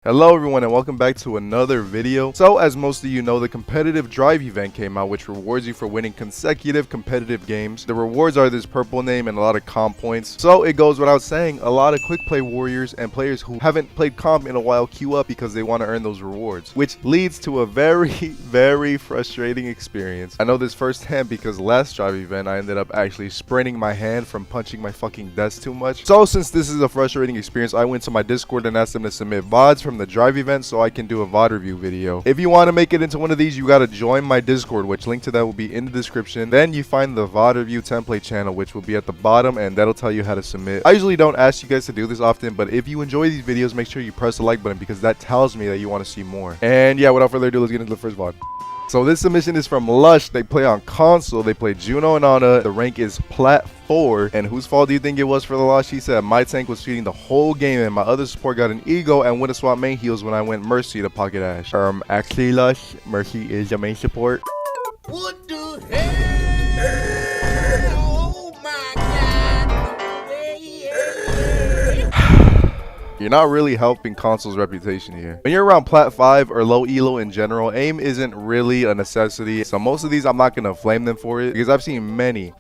Hello everyone and welcome back to another video. So as most of you know, the competitive drive event came out, which rewards you for winning consecutive competitive games. The rewards are this purple name and a lot of comp points. So it goes without saying, a lot of quick play warriors and players who haven't played comp in a while queue up because they want to earn those rewards, which leads to a very frustrating experience. I know this firsthand because last drive event I ended up actually spraining my hand from punching my fucking desk too much. So since this is a frustrating experience, I went to my Discord and asked them to submit VODs from the drive event so I can do a VOD review video. If you want to make it into one of these, you got to join my Discord, which link to that will be in the description. Then you find the VOD review template channel, which will be at the bottom, and that'll tell you how to submit. I usually don't ask you guys to do this often, but if you enjoy these videos, make sure you press the like button because that tells me that you want to see more. And yeah, without further ado, let's get into the first VOD. So this submission is from Lush. They play on console. They play Juno and Ana. The rank is Plat 4. And whose fault do you think it was for the loss? She said, my tank was feeding the whole game and my other support got an ego and went to swap main heals when I went Mercy to pocket Ash. Actually, Lush, Mercy is the main support. What the hell? Oh my god. You're not really helping console's reputation here. When you're around Plat 5 or low elo in general, aim isn't really a necessity. So most of these, I'm not going to flame them for it because I've seen many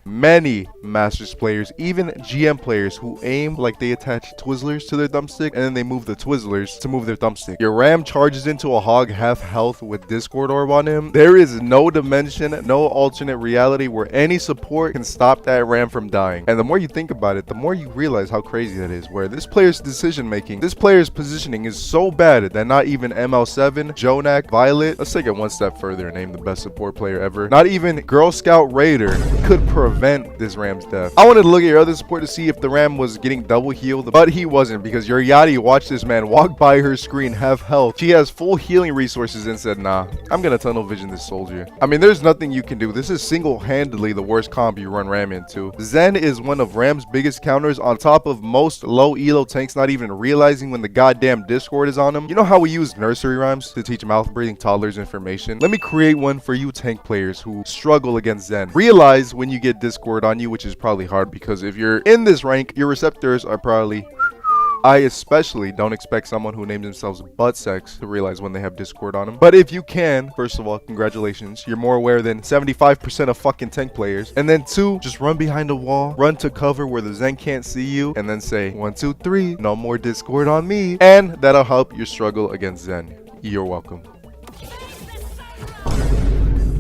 Masters players, even GM players who aim like they attach Twizzlers to their thumbstick and then they move the Twizzlers to move their thumbstick. Your Ram charges into a hog half health with Discord orb on him. There is no dimension, no alternate reality where any support can stop that Ram from dying. And the more you think about it, the more you realize how crazy that is, where this player's decision making, this player's positioning is so bad that not even ML7, Jonak, Violet, let's take it one step further and name the best support player ever, not even Girl Scout Raider could prevent this Ram's death. I wanted to look at your other support to see if the Ram was getting double healed, but he wasn't because your Yachty watched this man walk by her screen half health. She has full healing resources and said, nah, I'm gonna tunnel vision this soldier. I mean, there's nothing you can do. This is single-handedly the worst comp you run Ram into. Zen is one of Ram's biggest counters on top of most low elo tanks not even realizing when the goddamn Discord is on him. You know how we use nursery rhymes to teach mouth breathing toddlers information? Let me create one for you tank players who struggle against Zen. Realize when you get Discord on you, which is probably hard because if you're in this rank, your receptors are probably... I especially don't expect someone who names themselves butt sex to realize when they have Discord on them. But if you can, first of all, congratulations. You're more aware than 75% of fucking tank players. And then 2, just run behind a wall, run to cover where the Zen can't see you, and then say 1, 2, 3, no more Discord on me. And that'll help your struggle against Zen. You're welcome.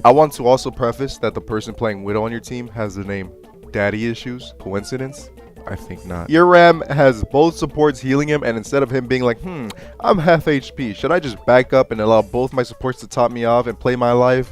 I want to also preface that the person playing Widow on your team has the name Daddy Issues. Coincidence? I think not. Your Ram has both supports healing him, and instead of him being like, I'm half HP, should I just back up and allow both my supports to top me off and play my life?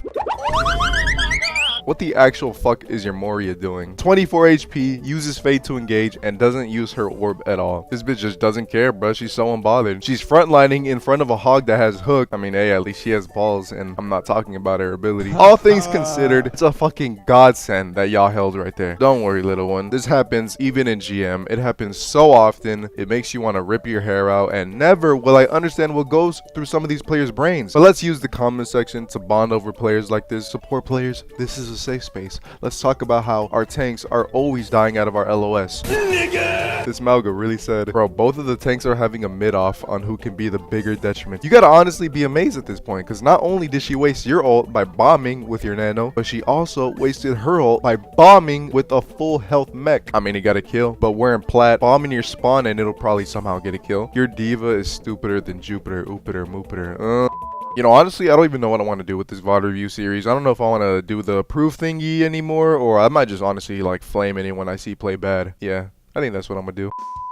What the actual fuck is your Moria doing? 24 HP, uses Fade to engage, and doesn't use her orb at all. This bitch just doesn't care, bro. She's so unbothered. She's frontlining in front of a hog that has hook. I mean, hey, at least she has balls, and I'm not talking about her ability. All things considered, it's a fucking godsend that y'all held right there. Don't worry, little one. This happens even in GM. It happens so often, it makes you want to rip your hair out, and never will I understand what goes through some of these players' brains. But let's use the comment section to bond over players like this. Support players, this is a safe space. Let's talk about how our tanks are always dying out of our LOS. Nigga! This Malga really said, bro, both of the tanks are having a mid-off on who can be the bigger detriment. You gotta honestly be amazed at this point, because not only did she waste your ult by bombing with your nano, but she also wasted her ult by bombing with a full health mech. I mean, he got a kill, but wearing Plat, bombing your spawn and it'll probably somehow get a kill. Your diva is stupider than Jupiter, Upiter, Mupiter. You know, honestly, I don't even know what I want to do with this VOD review series. I don't know if I want to do the proof thingy anymore, or I might just honestly like flame anyone I see play bad. Yeah, I think that's what I'm gonna do.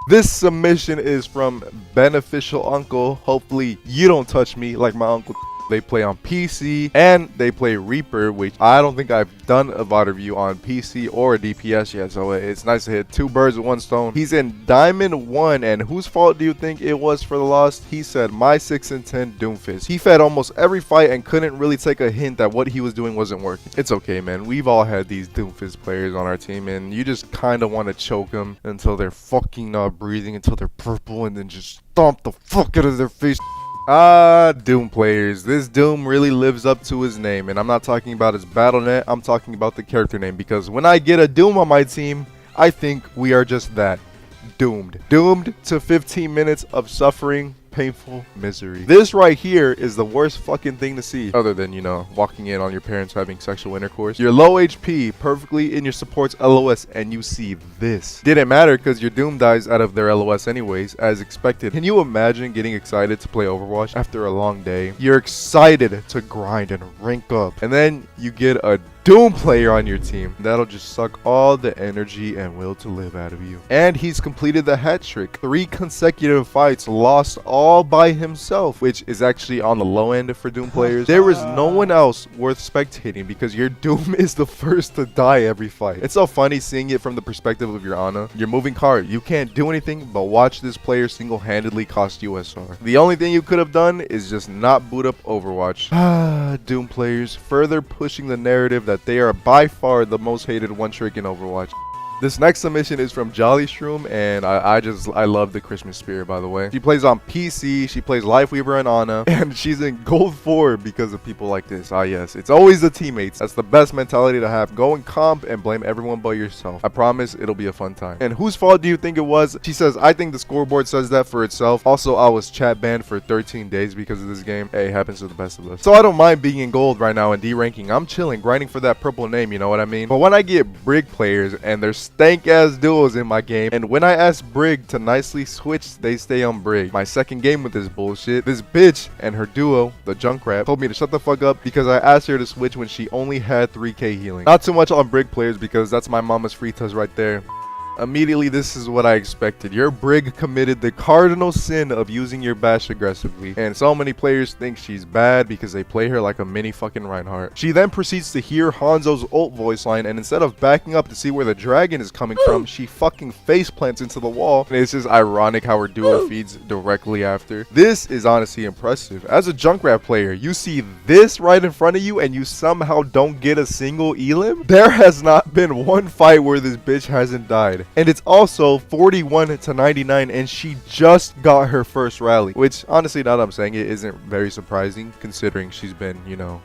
This submission is from Beneficial Uncle. Hopefully you don't touch me like my uncle. They play on PC and they play Reaper, which I don't think I've done a VOD review on PC or a DPS yet, so it's nice to hit 2 birds with 1 stone. He's in Diamond 1, and whose fault do you think it was for the loss? He said, my 6 and 10 Doomfist. He fed almost every fight and couldn't really take a hint that what he was doing wasn't working. It's okay, man. We've all had these Doomfist players on our team, and you just kind of want to choke them until they're fucking not breathing, until they're purple, and then just stomp the fuck out of their face. Doom players. This Doom really lives up to his name, and I'm not talking about his battle net, I'm talking about the character name, because when I get a Doom on my team, I think we are just that. Doomed. Doomed to 15 minutes of suffering, painful misery. This right here is the worst fucking thing to see, other than, you know, walking in on your parents having sexual intercourse. You're low HP, perfectly in your support's LOS, and you see this. Didn't matter because your Doom dies out of their LOS anyways, as expected. Can you imagine getting excited to play Overwatch after a long day? You're excited to grind and rank up, and then you get a Doom player on your team. That'll just suck all the energy and will to live out of you. And he's completed the hat trick. 3 consecutive fights lost all by himself, which is actually on the low end for Doom players. There is no one else worth spectating because your Doom is the first to die every fight. It's so funny seeing it from the perspective of your Ana. You're moving card. You can't do anything but watch this player single-handedly cost you SR. The only thing you could have done is just not boot up Overwatch. Doom players further pushing the narrative that they are by far the most hated one trick in Overwatch. This next submission is from Jolly Shroom, and I love the Christmas spirit, by the way. She plays on PC, she plays Lifeweaver and Ana, and she's in gold 4 because of people like this. Ah yes, it's always the teammates. That's the best mentality to have. Go and comp and blame everyone but yourself. I promise it'll be a fun time. And whose fault do you think it was? She says, I think the scoreboard says that for itself. Also, I was chat banned for 13 days because of this game. Hey, it happens to the best of us. So I don't mind being in gold right now and D-ranking. I'm chilling, grinding for that purple name, you know what I mean? But when I get Brig players and there's stank ass duos in my game, and when I ask Brig to nicely switch, they stay on Brig. My second game with this bullshit, this bitch and her duo, the Junkrat, told me to shut the fuck up because I asked her to switch when she only had 3k healing. Not too much on Brig players because that's my mama's free touch right there. Immediately, this is what I expected. Your Brig committed the cardinal sin of using your bash aggressively, and so many players think she's bad because they play her like a mini fucking Reinhardt. She then proceeds to hear Hanzo's ult voice line, and instead of backing up to see where the dragon is coming from, she fucking face plants into the wall. And it's just ironic how her duo feeds directly after. This is honestly impressive. As a Junkrat player, you see this right in front of you and you somehow don't get a single elim? There has not been one fight where this bitch hasn't died. And it's also 41 to 99, and she just got her first rally, which honestly, now that I'm saying it, isn't very surprising considering she's been, you know,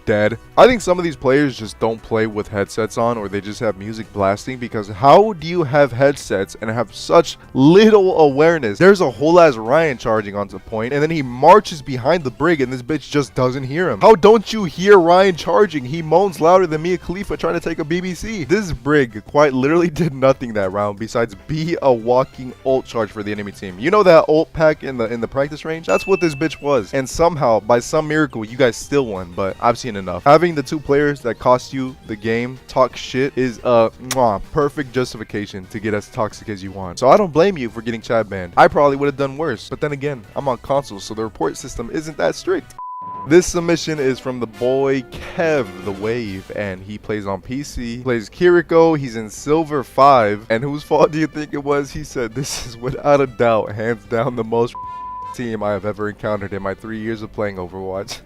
dead. I think some of these players just don't play with headsets on, or they just have music blasting, because how do you have headsets and have such little awareness? There's a whole ass Ryan charging onto point, and then he marches behind the Brig and this bitch just doesn't hear him. How don't you hear Ryan charging? He moans louder than Mia Khalifa trying to take a BBC. This Brig quite literally did nothing that round besides be a walking ult charge for the enemy team. You know that ult pack in the practice range? That's what this bitch was. And somehow, by some miracle, you guys still won, but I've seen enough. Having the 2 players that cost you the game talk shit is a perfect justification to get as toxic as you want. So I don't blame you for getting chat banned. I probably would have done worse, but then again, I'm on console, so the report system isn't that strict. This submission is from the boy Kev the Wave, and he plays on PC. He plays Kiriko. He's in silver 5, and whose fault do you think it was? He said, this is without a doubt hands down the most team I have ever encountered in my 3 years of playing Overwatch.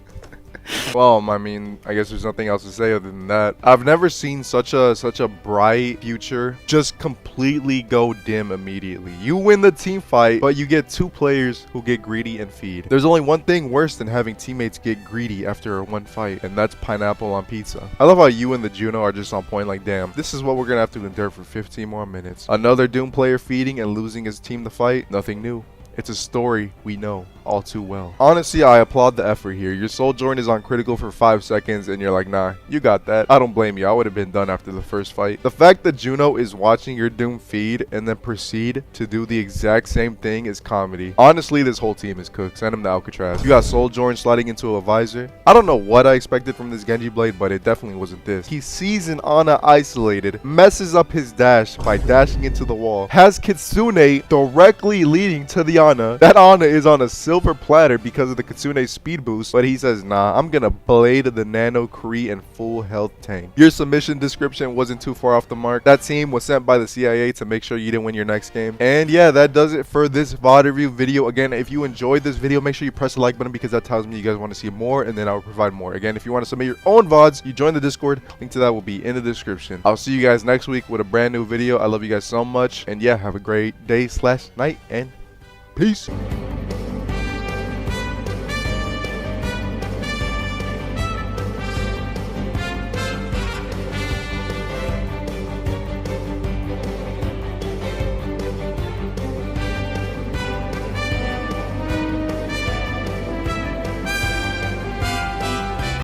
Well, I mean, I guess there's nothing else to say other than that. I've never seen such a bright future just completely go dim immediately. You win the team fight, but you get 2 players who get greedy and feed. There's only one thing worse than having teammates get greedy after one fight, and that's pineapple on pizza. I love how you and the Juno are just on point like, damn, this is what we're gonna have to endure for 15 more minutes. Another Doom player feeding and losing his team the fight, nothing new. It's a story we know all too well. Honestly, I applaud the effort here. Your soul join is on critical for 5 seconds and you're like, nah, you got that. I don't blame you. I would have been done after the first fight. The fact that Juno is watching your Doom feed and then proceed to do the exact same thing is comedy. Honestly, this whole team is cooked. Send him to Alcatraz. You got soul join sliding into a visor. I don't know what I expected from this Genji blade, but it definitely wasn't this. He sees an Ana isolated, messes up his dash by dashing into the wall, has Kitsune directly leading to the Ana. That Ana is on a silver platter because of the Kitsune speed boost, but he says, nah, I'm gonna blade the Nano Kree and full health tank. Your submission description wasn't too far off the mark. That team was sent by the CIA to make sure you didn't win your next game. And yeah, that does it for this VOD review video. Again, if you enjoyed this video, make sure you press the like button because that tells me you guys want to see more, and then I will provide more. Again, if you want to submit your own VODs, you join the Discord. Link to that will be in the description. I'll see you guys next week with a brand new video. I love you guys so much, and yeah, have a great day/night, and peace.